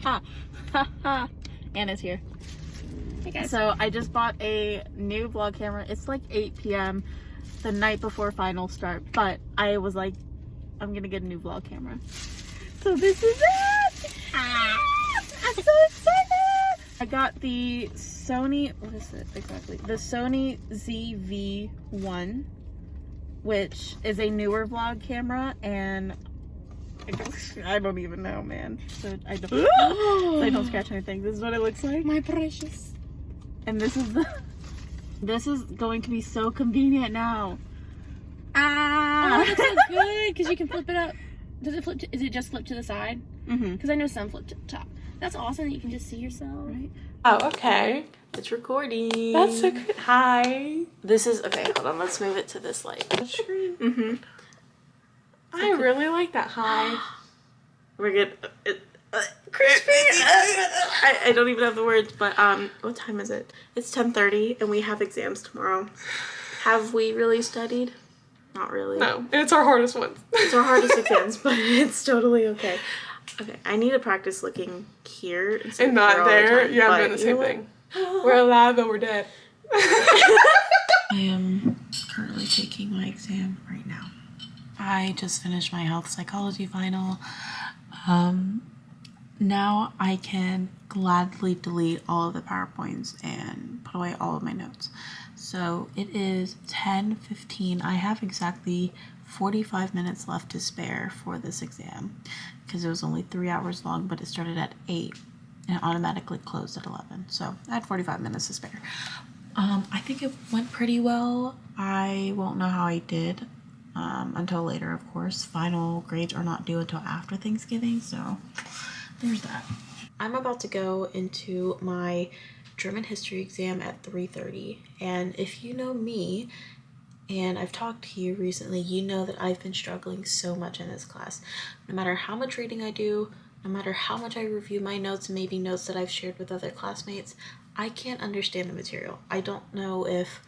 Ha ha ha. Anna's here. Hey guys. So I just bought a new vlog camera. It's like 8 p.m. the night before finals start, but I was like, I'm gonna get a new vlog camera. So this is it! I'm so excited! I got the Sony, what is it exactly? The Sony ZV-1, which is a newer vlog camera, and I don't even know, man. So I don't scratch anything. This is what it looks like. My precious. And this is going to be so convenient now. Oh, that's so good, because you can flip it up. Does it flip is it just flip to the side? Mm-hmm. Because I know some flip to the top. That's awesome that you can just see yourself. Right. Oh, okay. It's recording. That's so good. Hi. This is, okay, hold on, let's move it to this light. Mm-hmm. I really like that. Hi. We're good. Crispy. I don't even have the words, but what time is it? It's 10:30 and we have exams tomorrow. Have we really studied? Not really. No, it's our hardest one. It's our hardest exams, but it's totally okay. Okay, I need to practice looking here And not there. time, Yeah, I'm doing the same thing. We're alive, but we're dead. I am currently taking my exam right now. I just finished my health psychology final. Now I can gladly delete all of the PowerPoints and put away all of my notes. So it is 10:15. I have exactly 45 minutes left to spare for this exam because it was only 3 hours long, but it started at 8 and it automatically closed at 11. So I had 45 minutes to spare. I think it went pretty well. I won't know how I did until later, of course. Final grades are not due until after Thanksgiving, so there's that. I'm about to go into my German history exam at 3:30, and if you know me, and I've talked to you recently, you know that I've been struggling so much in this class. No matter how much reading I do, no matter how much I review my notes, maybe notes that I've shared with other classmates, I can't understand the material. I don't know if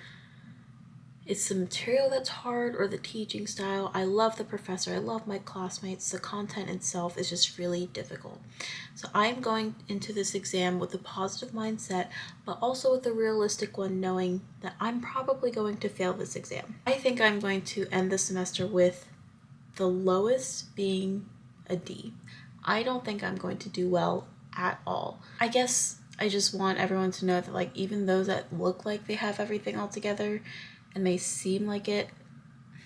it's the material that's hard or the teaching style. I love the professor, I love my classmates, the content itself is just really difficult. So I'm going into this exam with a positive mindset, but also with a realistic one, knowing that I'm probably going to fail this exam. I think I'm going to end the semester with the lowest being a D. I don't think I'm going to do well at all. I guess I just want everyone to know that, like, even those that look like they have everything all together and they seem like it,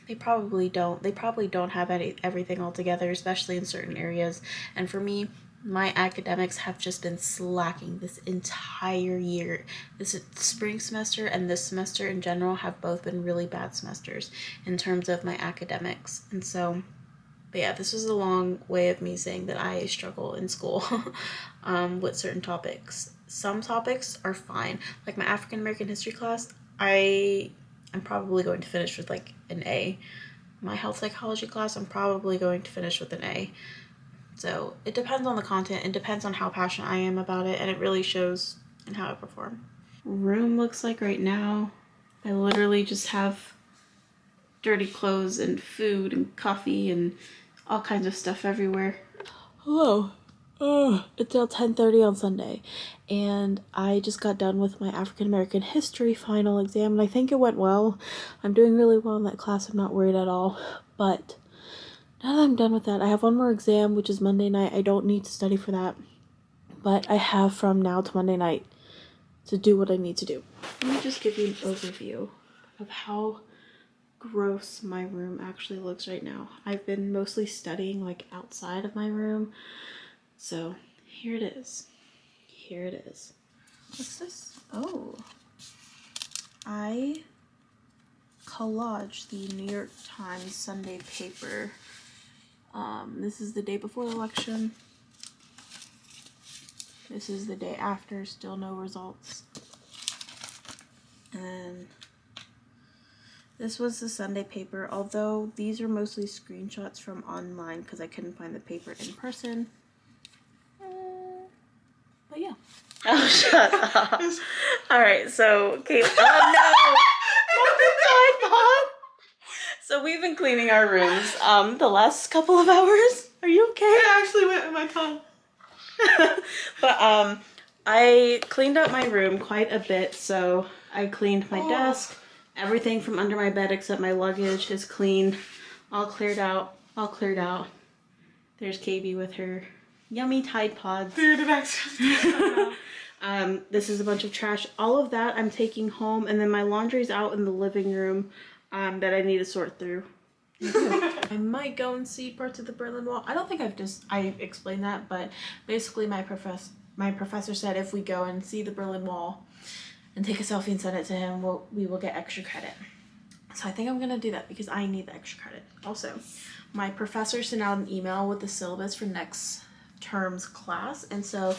they probably don't. They probably don't have everything all together, especially in certain areas. And for me, my academics have just been slacking this entire year. This spring semester and this semester in general have both been really bad semesters in terms of my academics. And so, but yeah, this was a long way of me saying that I struggle in school with certain topics. Some topics are fine. Like my African American history class, I'm probably going to finish with like an A. My health psychology class, I'm probably going to finish with an A. So it depends on the content, it depends on how passionate I am about it, and it really shows in how I perform. Room looks like right now, I literally just have dirty clothes and food and coffee and all kinds of stuff everywhere. Hello. It's now 10:30 on Sunday, and I just got done with my African American history final exam, and I think it went well. I'm doing really well in that class, I'm not worried at all. But now that I'm done with that, I have one more exam, which is Monday night. I don't need to study for that, but I have from now to Monday night to do what I need to do. Let me just give you an overview of how gross my room actually looks right now. I've been mostly studying like outside of my room. So here it is. Here it is. What's this? Oh. I collaged the New York Times Sunday paper. This is the day before the election. This is the day after, still no results. And this was the Sunday paper, although these are mostly screenshots from online because I couldn't find the paper in person. But yeah. Oh, shut up. Alright, so Kate. Oh no! What did I thought? So we've been cleaning our rooms the last couple of hours. Are you okay? I actually went in my tongue. But I cleaned up my room quite a bit. So I cleaned my desk, everything from under my bed except my luggage is clean, all cleared out, all cleared out. There's KB with her yummy Tide Pods. Dude, it actually. This is a bunch of trash. All of that I'm taking home, and then my laundry's out in the living room that I need to sort through. I might go and see parts of the Berlin Wall. I don't think I explained that, but basically my professor said if we go and see the Berlin Wall and take a selfie and send it to him, we will get extra credit. So I think I'm gonna do that because I need the extra credit. Also, my professor sent out an email with the syllabus for next term's class, and so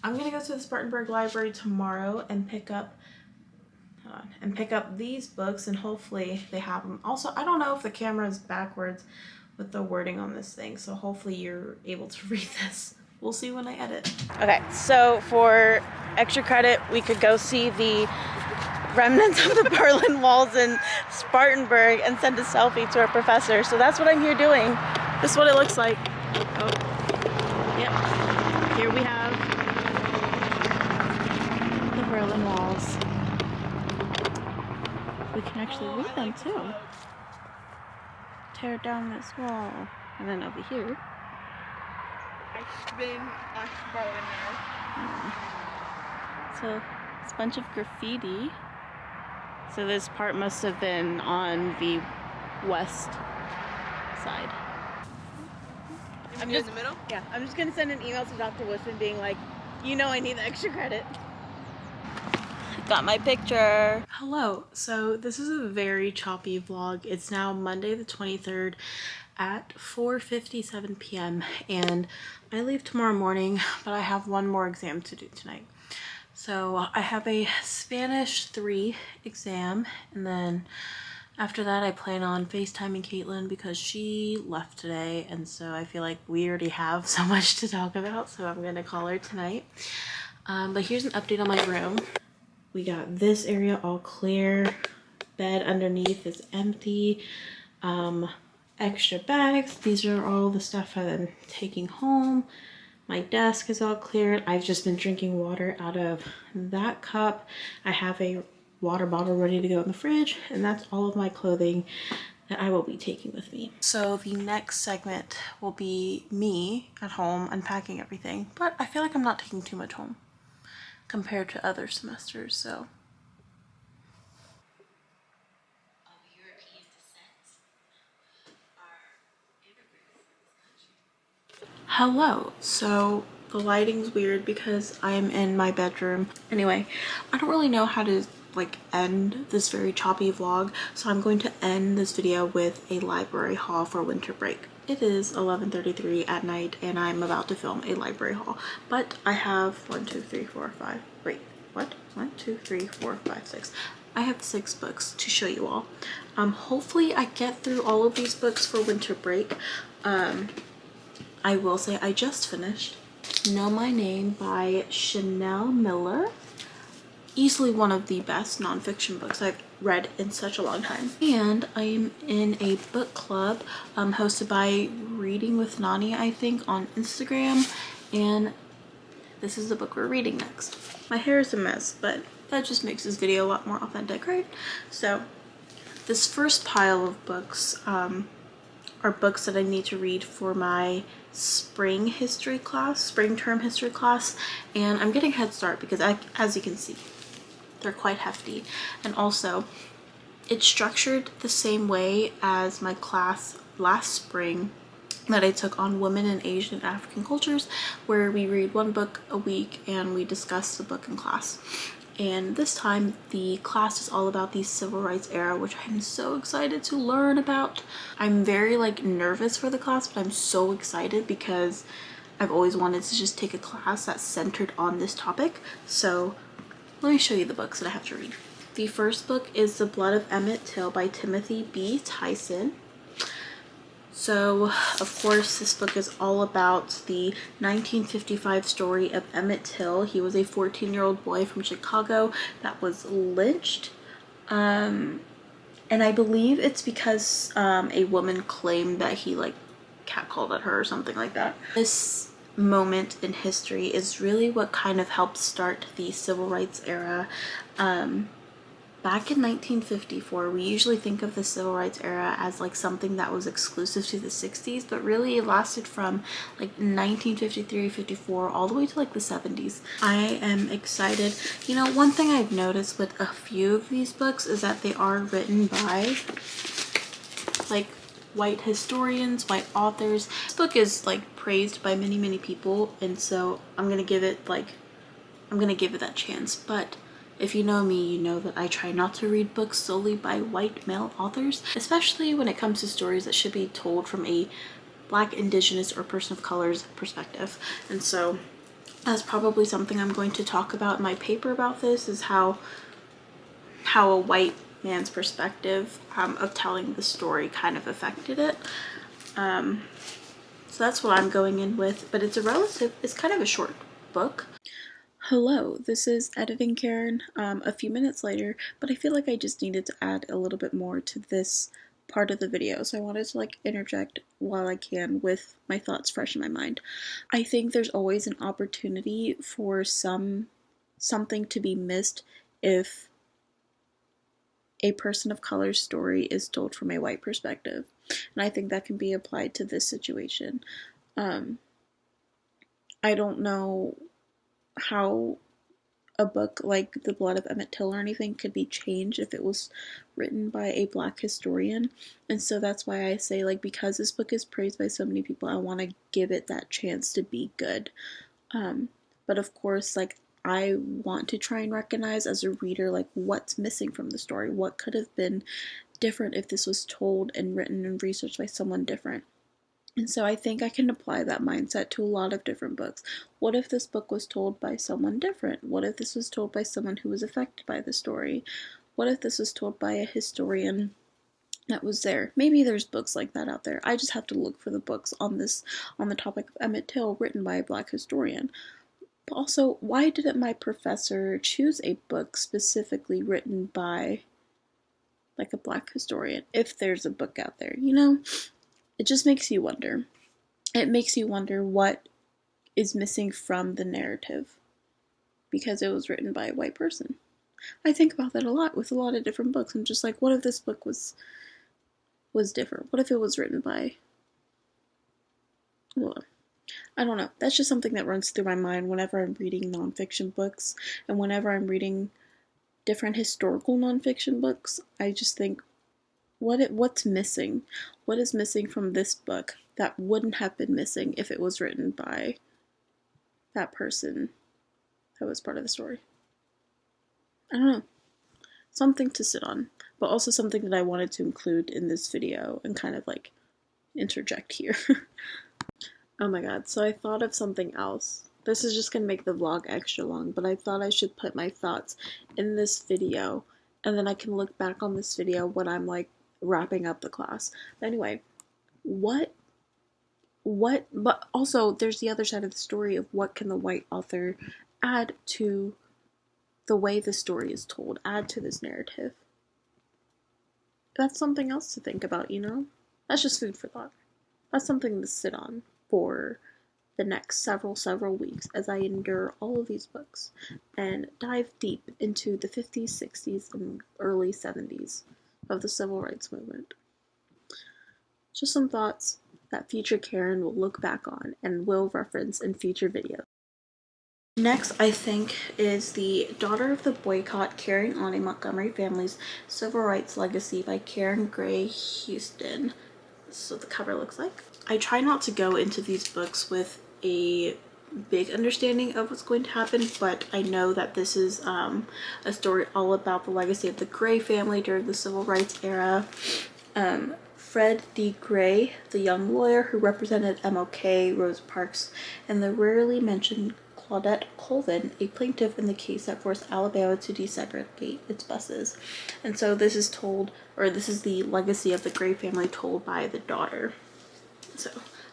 I'm gonna go to the Spartanburg Library tomorrow and pick up these books, and hopefully they have them. Also, I don't know if the camera is backwards with the wording on this thing, so hopefully you're able to read this. We'll see when I edit. Okay, so for extra credit, we could go see the remnants of the Berlin Walls in Spartanburg and send a selfie to our professor. So that's what I'm here doing. This is what it looks like. Oh, yep. Here we have the Berlin Walls. We can actually read them too. Tear down this wall. And then over here. So it's a bunch of graffiti. So this part must have been on the west side. I'm just in the middle? Yeah, I'm just gonna send an email to Dr. Woodson being like, you know I need the extra credit. Got my picture. Hello, so this is a very choppy vlog. It's now Monday the 23rd at 4:57 p.m. and I leave tomorrow morning, but I have one more exam to do tonight. So I have a Spanish 3 exam, and then after that I plan on FaceTiming Caitlin because she left today, and so I feel like we already have so much to talk about, so I'm gonna call her tonight. But here's an update on my room. We got this area all clear. Bed underneath is empty. Extra bags. These are all the stuff I'm taking home. My desk is all cleared. I've just been drinking water out of that cup. I have a water bottle ready to go in the fridge, and that's all of my clothing that I will be taking with me. So the next segment will be me at home unpacking everything, but I feel like I'm not taking too much home compared to other semesters, so. Hello, so the lighting's weird because I'm in my bedroom. Anyway, I don't really know how to like end this very choppy vlog, so I'm going to end this video with a library haul for winter break. It is 11:33 at night and I'm about to film a library haul, but I have 1, 2, 3, 4, 5, wait, what? 1, 2, 3, 4, 5, 6. I have 6 books to show you all. Hopefully I get through all of these books for winter break. I will say I just finished Know My Name by Chanel Miller. Easily one of the best nonfiction books I've read in such a long time. And I'm in a book club hosted by Reading with Nani, I think, on Instagram. And this is the book we're reading next. My hair is a mess, but that just makes this video a lot more authentic, right? So this first pile of books are books that I need to read for my spring history class, spring term history class, and I'm getting a head start because as you can see, they're quite hefty. And also, it's structured the same way as my class last spring that I took on women in Asian and African cultures, where we read one book a week and we discuss the book in class. And this time the class is all about the civil rights era, which I'm so excited to learn about. I'm very like nervous for the class, but I'm so excited because I've always wanted to just take a class that's centered on this topic. So let me show you the books that I have to read. The first book is The Blood of Emmett Till by Timothy B. Tyson. So, of course, this book is all about the 1955 story of Emmett Till. He was a 14-year-old boy from Chicago that was lynched. And I believe it's because a woman claimed that he like catcalled at her or something like that. This moment in history is really what kind of helped start the civil rights era. Back in 1954, we usually think of the civil rights era as like something that was exclusive to the 60s, but really it lasted from like 1953, 54 all the way to like the 70s. I am excited. You know, one thing I've noticed with a few of these books is that they are written by like white historians, white authors. This book is like praised by many people, and so I'm gonna give it that chance. But if you know me, you know that I try not to read books solely by white male authors, especially when it comes to stories that should be told from a Black, Indigenous, or person of color's perspective. And so that's probably something I'm going to talk about in my paper about this, is how a white man's perspective of telling the story kind of affected it. So that's what I'm going in with, but it's kind of a short book. Hello, this is Editing Karen, a few minutes later, but I feel like I just needed to add a little bit more to this part of the video, so I wanted to like interject while I can with my thoughts fresh in my mind. I think there's always an opportunity for something to be missed if a person of color's story is told from a white perspective, and I think that can be applied to this situation. I don't know how a book like The Blood of Emmett Till or anything could be changed if it was written by a Black historian, and so that's why I say, like, because this book is praised by so many people, I want to give it that chance to be good. But of course, like, I want to try and recognize as a reader, like, what's missing from the story, what could have been different if this was told and written and researched by someone different. And so I think I can apply that mindset to a lot of different books. What if this book was told by someone different? What if this was told by someone who was affected by the story? What if this was told by a historian that was there? Maybe there's books like that out there. I just have to look for the books on the topic of Emmett Till written by a Black historian. But also, why didn't my professor choose a book specifically written by like a Black historian if there's a book out there, you know? It just makes you wonder. It makes you wonder what is missing from the narrative because it was written by a white person. I think about that a lot with a lot of different books. I'm just like, what if this book was different? What if it was written by... Well, I don't know. That's just something that runs through my mind whenever I'm reading nonfiction books, and whenever I'm reading different historical nonfiction books. I just think, what's missing? What is missing from this book that wouldn't have been missing if it was written by that person that was part of the story? I don't know. Something to sit on, but also something that I wanted to include in this video and kind of like interject here. Oh my god, so I thought of something else. This is just gonna make the vlog extra long, but I thought I should put my thoughts in this video, and then I can look back on this video when I'm like wrapping up the class. But anyway, but also there's the other side of the story of what can the white author add to the way the story is told, add to this narrative. That's something else to think about, you know? That's just food for thought. That's something to sit on for the next several weeks as I endure all of these books and dive deep into the 50s, 60s, and early 70s of the civil rights movement. Just some thoughts that future Karen will look back on and will reference in future videos. Next, I think, is The Daughter of the Boycott, Carrying On a Montgomery Family's Civil Rights Legacy by Karen Gray Houston. This is what the cover looks like. I try not to go into these books with a big understanding of what's going to happen, but I know that this is a story all about the legacy of the Gray family during the civil rights era. Fred D. Gray, the young lawyer who represented MLK, Rosa Parks, and the rarely mentioned Claudette Colvin, a plaintiff in the case that forced Alabama to desegregate its buses. And so this is the legacy of the Gray family told by the daughter. So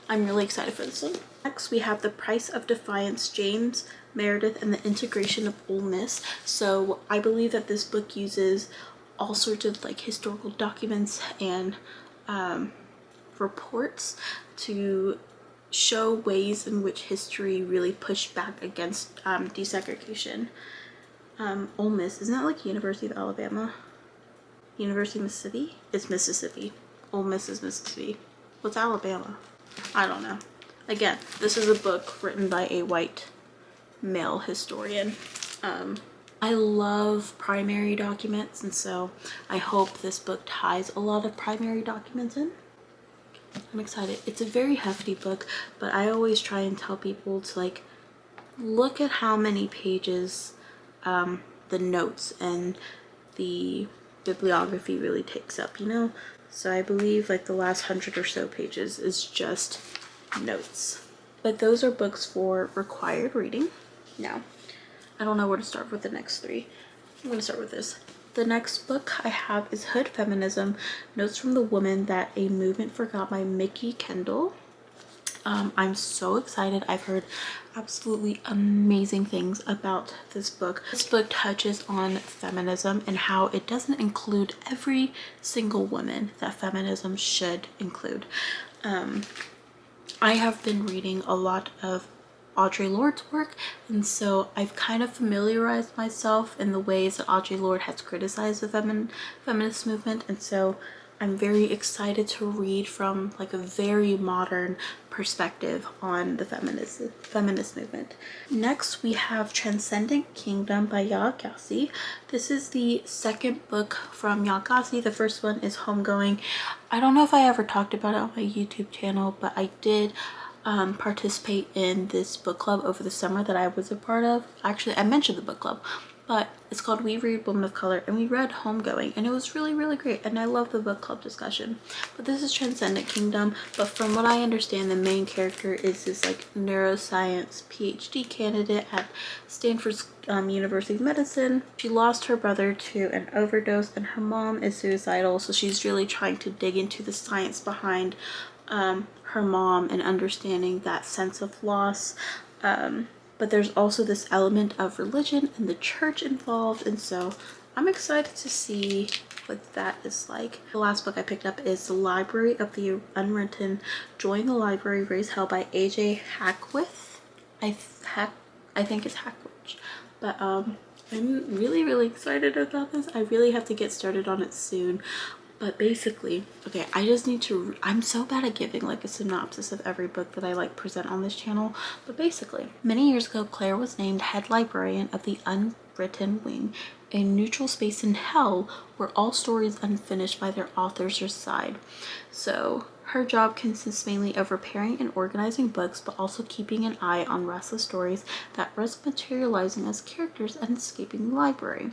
I'm really excited for this one. Next, we have The Price of Defiance, James, Meredith, and the Integration of Ole Miss. So I believe that this book uses all sorts of like historical documents and reports to show ways in which history really pushed back against desegregation. Ole Miss, isn't that like University of Alabama? University of Mississippi? It's Mississippi. Ole Miss is Mississippi. What's Alabama? I don't know. Again, this is a book written by a white male historian. I love primary documents, and so I hope this book ties a lot of primary documents in. I'm excited. It's a very hefty book, but I always try and tell people to like look at how many pages the notes and the bibliography really takes up, you know? So I believe like the last 100 or so pages is just notes. But those are books for required reading. Now, I don't know where to start with the next three. I'm going to start with this. The next book I have is Hood Feminism, Notes from the Woman That a Movement Forgot by Mickey Kendall. I'm so excited. I've heard absolutely amazing things about this book. This book touches on feminism and how it doesn't include every single woman that feminism should include. I have been reading a lot of Audre Lorde's work, and so I've kind of familiarized myself in the ways that Audre Lorde has criticized the feminist movement, and so I'm very excited to read from like a very modern perspective on the feminist movement. Next we have Transcendent Kingdom by Kelsey. This is the second book from Kelsey. The first one is Homegoing. I don't know if I ever talked about it on my YouTube channel, but I did participate in this book club over the summer that I was a part of. Actually, I mentioned the book club, but it's called We Read Women of Color, and we read Homegoing, and it was really, really great, and I love the book club discussion. But this is Transcendent Kingdom, but from what I understand, the main character is this like neuroscience PhD candidate at Stanford University of Medicine. She lost her brother to an overdose, and her mom is suicidal, so she's really trying to dig into the science behind her mom and understanding that sense of loss. But there's also this element of religion and the church involved, and so I'm excited to see what that is like. The last book I picked up is The Library of the Unwritten, Join the Library, Raise Hell by AJ Hackwith. I think it's Hackwith. But I'm really, really excited about this. I really have to get started on it soon. But basically, okay, I just need to, I'm so bad at giving like a synopsis of every book that I like present on this channel. But basically, many years ago, Claire was named head librarian of the Unwritten Wing, a neutral space in hell where all stories unfinished by their authors reside. So her job consists mainly of repairing and organizing books, but also keeping an eye on restless stories that risk materializing as characters and escaping the library.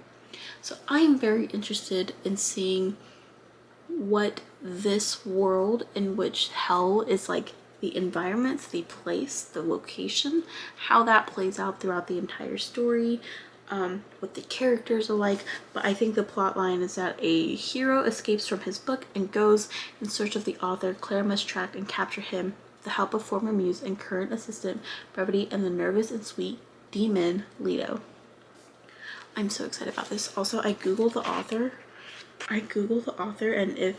So I am very interested in seeing what this world in which hell is like, the environments, the place, the location, how that plays out throughout the entire story, what the characters are like. But I think the plot line is that a hero escapes from his book and goes in search of the author. Claire must track and capture him with the help of former muse and current assistant Brevity and the nervous and sweet demon Leto. I'm so excited about this. Also, I googled the author, and if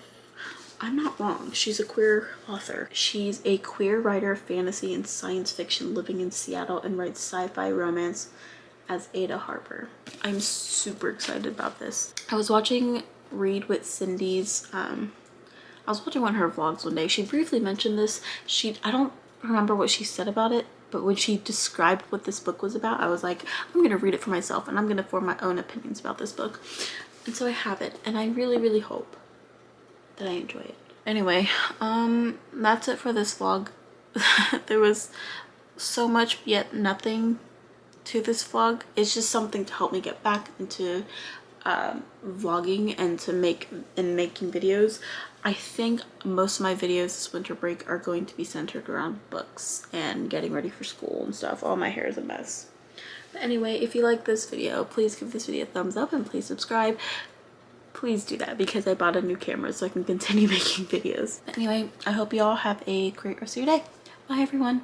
I'm not wrong, she's a queer author. She's a queer writer of fantasy and science fiction living in Seattle and writes sci-fi romance as Ada Harper. I'm super excited about this. I was watching Read with Cindy's, I was watching one of her vlogs one day. She briefly mentioned this. I don't remember what she said about it, but when she described what this book was about, I was like, I'm gonna read it for myself and I'm gonna form my own opinions about this book. And so I have it, and I really, really hope that I enjoy it. Anyway, that's it for this vlog. There was so much yet nothing to this vlog. It's just something to help me get back into vlogging and making videos. I think most of my videos this winter break are going to be centered around books and getting ready for school and stuff. All my hair is a mess. But anyway, if you like this video, please give this video a thumbs up and please subscribe. Please do that because I bought a new camera so I can continue making videos. Anyway, I hope you all have a great rest of your day. Bye everyone.